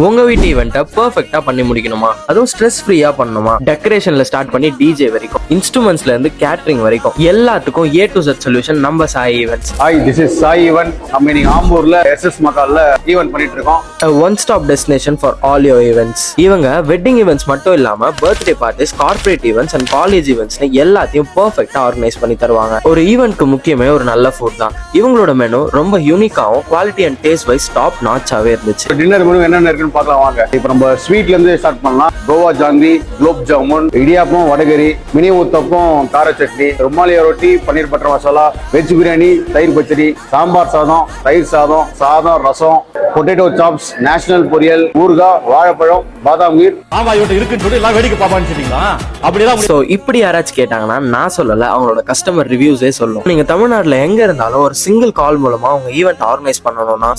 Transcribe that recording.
உங்க வீட்டு ஈவெண்ட்டை பெர்ஃபெக்ட்டா பண்ணி முடிக்கணுமா? அதுவும் ஸ்ட்ரெஸ் ஃப்ரீயா பண்ணணுமா? டெக்கரேஷன்ல ஸ்டார்ட் பண்ணி டிஜே வரைக்கும், இன்ஸ்ட்ருமெண்ட்ஸ்ல இருந்து கேட்டரிங் வரைக்கும் எல்லாத்துக்கும் A to Z சொல்யூஷன் நம்ம Sai events. Hi, this is Sai event. நம்ம இன்னைக்கு ஆம்பூர்ல SS மகால்ல ஈவென்ட் பண்ணிட்டு இருக்கோம். A one stop destination for all your events. இவங்க வெட்டிங் ஈவெண்ட்ஸ் மட்டும் இல்லாம birthday parties, corporate events and college ஈவெண்ட்ஸ்னு எல்லாத்தையும் பெர்ஃபெக்ட்டா ஆர்கனைஸ் பண்ணி தருவாங்க. ஒரு ஈவெண்ட்க்கு முக்கியமே ஒரு நல்ல ஃபுட் தான். இவங்களோட மெனு ரொம்ப யூனிக்காவும் quality and taste wise top நாட்சாவே இருந்துச்சு. டின்னர் மெனு என்னென்ன இருக்குன்னு பார்க்கலாம் வாங்க. இப்போ நம்ம ஸ்வீட்ல இருந்து ஸ்டார்ட் பண்ணலாம். கோவா ஜாங்கிரி, குலோப் ஜாமுன், இடியாப்பம், வடகரி, மினி ஊத்தப்பம், கார சட்னி, ருமாலியா ரொட்டி, பன்னீர் பட்டர் மசாலா, வெஜ் பிரியாணி, தயிர் பச்சடி, சாம்பார் சாதம், தயிர் சாதம், சாதம், ரசம், பொட்டேட்டோ சாப்ஸ், நேஷனல் பொரியல், ஊறுகாய், வாழைப்பழம், பாதாம் கீர். ஆமா, இவட்ட இருக்குன்னு சொல்லி எல்லாம் வேடிக்கை பாப்பான்னு சொன்னீங்களா? அப்படிதான். சோ இப்படி யாராச்சும் கேட்டாங்கன்னா நான் சொல்லல, அவங்களோட கஸ்டமர் ரிவ்யூஸே சொல்லும். நீங்க தமிழ்நாட்டுல எங்க இருந்தாலும் ஒரு சிங்கிள் கால் மூலமா உங்க ஈவெண்ட் ஆர்கனைஸ் பண்ணணும்னா